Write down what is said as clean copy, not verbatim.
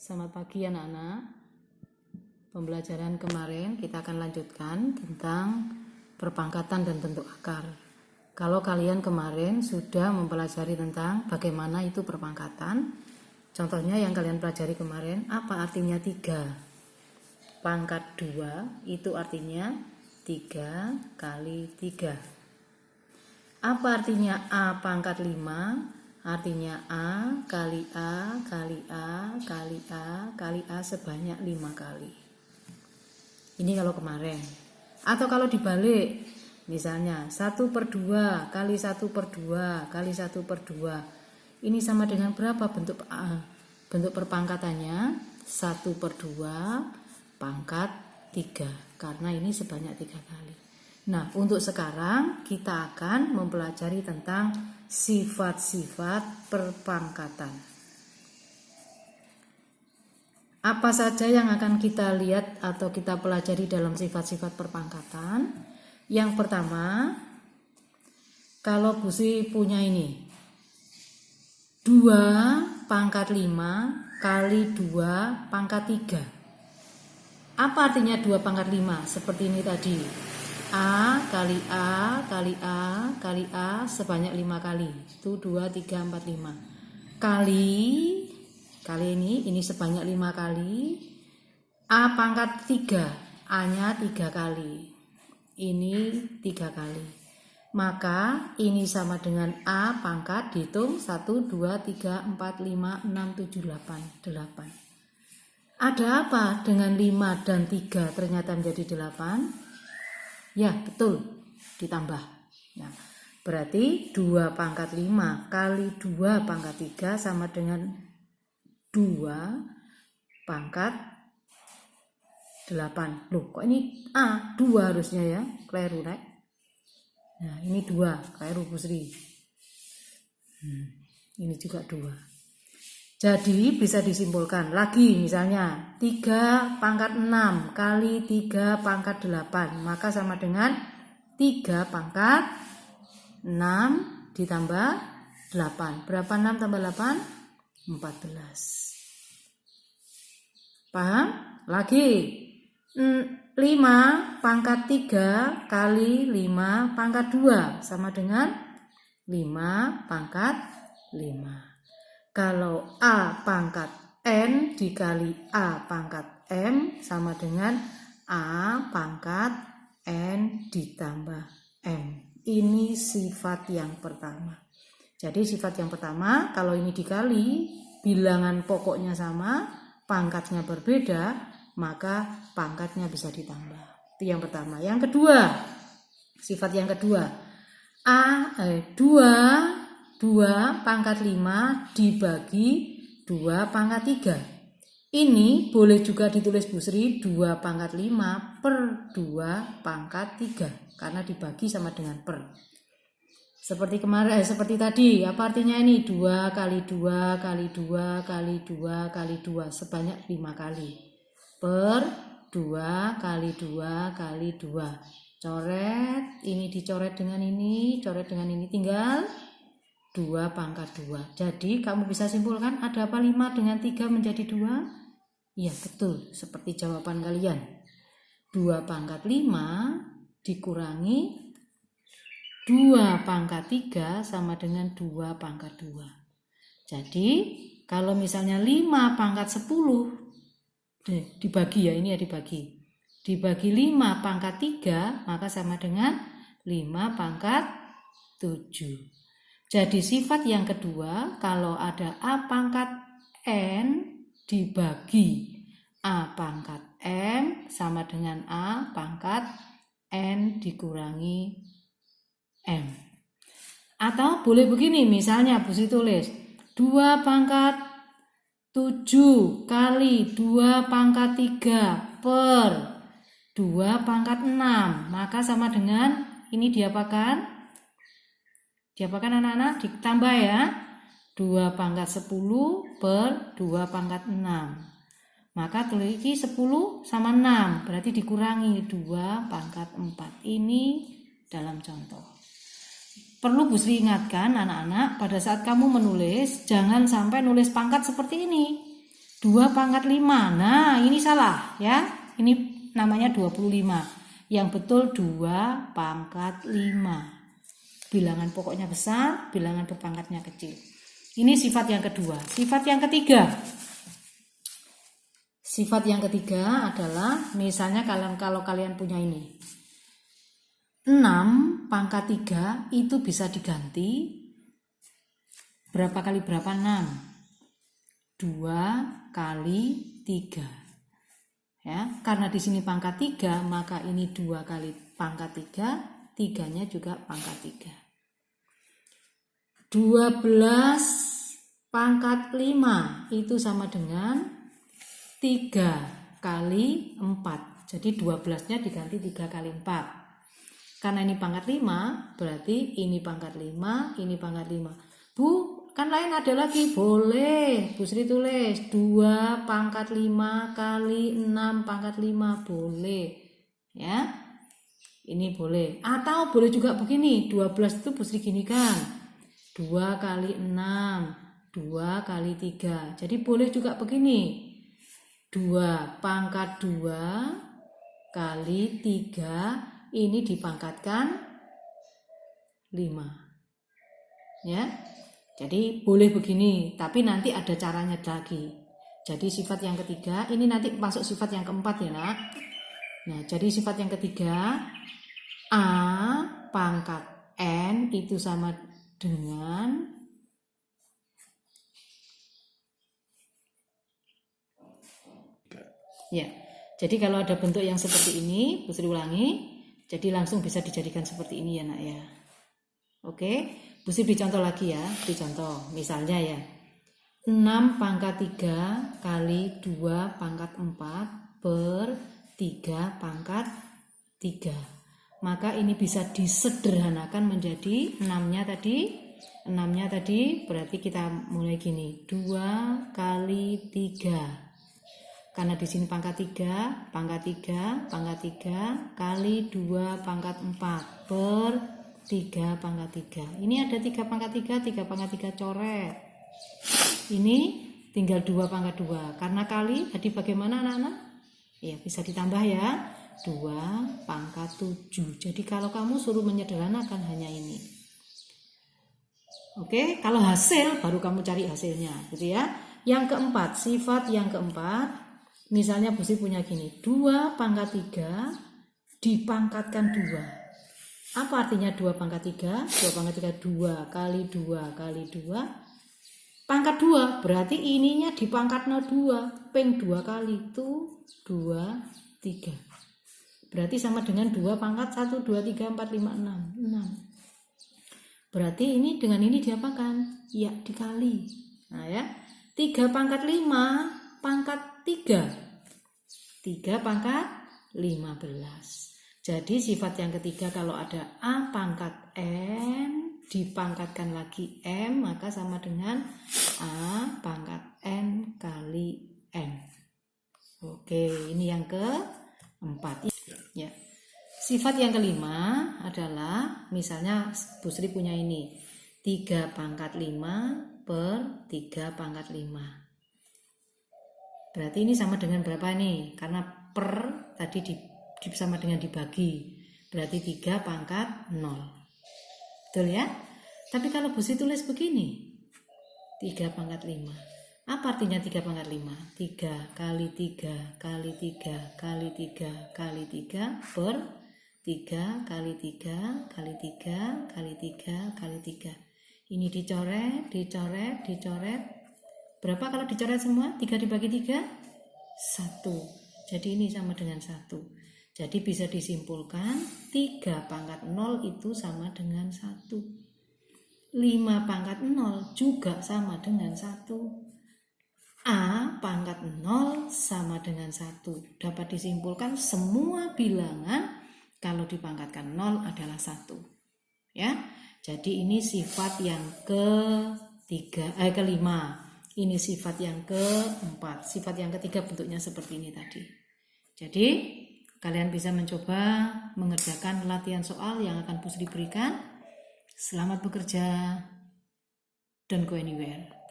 Selamat pagi anak-anak. Pembelajaran kemarin kita akan lanjutkan tentang perpangkatan dan bentuk akar. Kalau kalian kemarin sudah mempelajari tentang bagaimana itu perpangkatan, contohnya yang kalian pelajari kemarin, apa artinya 3? Pangkat 2 itu artinya 3 kali 3. Apa artinya A pangkat 5? Artinya A kali A kali A kali A kali A sebanyak 5 kali. Ini kalau kemarin. Atau kalau dibalik, misalnya 1/2 kali 1/2 kali 1/2. Ini sama dengan berapa bentuk perpangkatannya? 1/2 pangkat 3. Karena ini sebanyak 3 kali. Nah, untuk sekarang kita akan mempelajari tentang sifat-sifat perpangkatan. Apa saja yang akan kita lihat atau kita pelajari dalam sifat-sifat perpangkatan? Yang pertama, kalau Bu Sri punya ini 2 pangkat 5 kali 2 pangkat 3. Apa artinya 2 pangkat 5? Seperti ini tadi. A kali A kali A kali A sebanyak 5 kali. Itu 2, 3, 4, 5. Kali ini sebanyak 5 kali. A pangkat 3. A-nya 3 kali. Ini 3 kali. Maka ini sama dengan A pangkat dihitung 1, 2, 3, 4, 5, 6, 7, 8. 8. Ada apa dengan 5 dan 3 ternyata menjadi 8? Ya, betul, ditambah. Nah, berarti 2 pangkat 5 kali 2 pangkat 3 sama dengan 2 pangkat 8. Loh, kok ini A? 2 harusnya ya, keliru, Rek. Nah, ini 2, keliru Bu Sri. Ini juga 2. Jadi bisa disimpulkan lagi, misalnya 3 pangkat 6 kali 3 pangkat 8, maka sama dengan 3 pangkat 6 ditambah 8. Berapa 6 tambah 8? 14. Paham? Lagi 5 pangkat 3 kali 5 pangkat 2 sama dengan 5 pangkat 5. Kalau A pangkat N dikali A pangkat M sama dengan A pangkat N ditambah M. Ini sifat yang pertama. Jadi sifat yang pertama, kalau ini dikali, bilangan pokoknya sama, pangkatnya berbeda, maka pangkatnya bisa ditambah. Itu yang pertama. Yang kedua, sifat yang kedua, 2 pangkat 5 dibagi 2 pangkat 3. Ini boleh juga ditulis Bu Sri 2 pangkat 5 per 2 pangkat 3. Karena dibagi sama dengan per. Seperti kemarin, seperti tadi. Apa artinya ini? 2 kali 2 kali 2 kali 2 kali 2. Sebanyak 5 kali. Per 2 kali 2 kali 2. Coret. Ini dicoret dengan ini. Coret dengan ini. Tinggal 2 pangkat 2. Jadi kamu bisa simpulkan ada apa 5 dengan 3 menjadi 2? Iya betul, seperti jawaban kalian. 2 pangkat 5 dikurangi 2 pangkat 3 sama dengan 2 pangkat 2. Jadi kalau misalnya 5 pangkat 10 dibagi ya, ini ya dibagi. Dibagi 5 pangkat 3 maka sama dengan 5 pangkat 7. Jadi sifat yang kedua, kalau ada A pangkat N dibagi A pangkat M sama dengan A pangkat N dikurangi M. Atau boleh begini, misalnya Bu Sri tulis 2 pangkat 7 kali 2 pangkat 3 per 2 pangkat 6. Maka sama dengan, ini diapakan? Diapakan anak-anak? Ditambah ya. 2 pangkat 10 per 2 pangkat 6. Maka tulis 10 sama 6. Berarti dikurangi 2 pangkat 4. Ini dalam contoh. Perlu Bu Sri ingatkan anak-anak, pada saat kamu menulis, jangan sampai nulis pangkat seperti ini. 2 pangkat 5. Nah, ini salah ya. Ini namanya 25. Yang betul 2 pangkat 5. Bilangan pokoknya besar, bilangan berpangkatnya kecil. Ini sifat yang kedua. Sifat yang ketiga. Sifat yang ketiga adalah misalnya kalau kalian punya ini. 6 pangkat 3 itu bisa diganti berapa kali berapa? 6. 2 kali 3. Ya, karena di sini pangkat 3, maka ini 2 kali pangkat 3, 3-nya juga pangkat 3. 12 pangkat 5 itu sama dengan 3 kali 4. Jadi 12-nya diganti 3 kali 4. Karena ini pangkat 5, berarti ini pangkat 5, ini pangkat 5. Bu, kan lain ada lagi. Boleh, Bu Sri tulis 2 pangkat 5 kali 6 pangkat 5. Boleh. Ya, ini boleh. Atau boleh juga begini, 12 itu Bu Sri ginikan. 2 kali 6, 2 kali 3. Jadi boleh juga begini. 2 pangkat 2 kali 3. Ini dipangkatkan 5. Ya. Jadi boleh begini, tapi nanti ada caranya lagi. Jadi sifat yang ketiga, ini nanti masuk sifat yang keempat ya, Nak. Nah, jadi sifat yang ketiga, A pangkat N itu sama dengan ya. Jadi kalau ada bentuk yang seperti ini, Bu Sri ulangi. Jadi langsung bisa dijadikan seperti ini ya, Nak ya. Oke, Bu Sri beri contoh lagi ya. Beri contoh, misalnya ya. 6 pangkat 3 kali 2 pangkat 4 per 3 pangkat 3. Maka ini bisa disederhanakan menjadi 6-nya tadi berarti kita mulai gini. 2 kali 3. Karena di sini pangkat 3 kali 2 pangkat 4 per 3 pangkat 3. Ini ada 3 pangkat 3 coret. Ini tinggal 2 pangkat 2. Karena kali tadi bagaimana anak-anak? Ya, bisa ditambah ya. 2 pangkat 7. Jadi kalau kamu suruh menyederhanakan hanya ini. Oke, kalau hasil baru kamu cari hasilnya, gitu ya. Yang keempat, sifat yang keempat. Misalnya Bu Sri punya gini, 2 pangkat 3 dipangkatkan 2. Apa artinya 2 pangkat 3? 2 pangkat 3, 2 kali 2 kali 2. Pangkat 2, berarti ininya dipangkat 2. Ping 2 kali itu 2, 3. Berarti sama dengan 2 pangkat 1, 2, 3, 4, 5, 6. 6. Berarti ini dengan ini diapakan? Ya, dikali. Nah ya, 3 pangkat 5 pangkat 3. 3 pangkat 15. Jadi sifat yang ketiga kalau ada A pangkat N dipangkatkan lagi M, maka sama dengan A pangkat N kali N. Oke, ini yang keempat. Ya. Sifat yang kelima adalah misalnya Bu Sri punya ini 3 pangkat 5 per 3 pangkat 5. Berarti ini sama dengan berapa nih? Karena per tadi sama dengan dibagi. Berarti 3 pangkat 0. Betul ya? Tapi kalau Bu Sri tulis begini. 3 pangkat 5. Apa artinya 3 pangkat 5? 3 kali 3 kali 3 kali 3 kali 3 per 3 kali 3 kali 3 kali 3 kali 3. Ini dicoret, dicoret, dicoret. Berapa kalau dicoret semua? 3 dibagi 3? 1. Jadi ini sama dengan 1. Jadi bisa disimpulkan 3 pangkat 0 itu sama dengan 1. 5 pangkat 0 juga sama dengan 1. A pangkat 0 sama dengan 1. Dapat disimpulkan semua bilangan kalau dipangkatkan 0 adalah 1. Ya. Jadi ini sifat yang kelima. Ini sifat yang keempat. Sifat yang ketiga bentuknya seperti ini tadi. Jadi kalian bisa mencoba mengerjakan latihan soal yang akan Bu Sri berikan. Selamat bekerja. Don't go anywhere.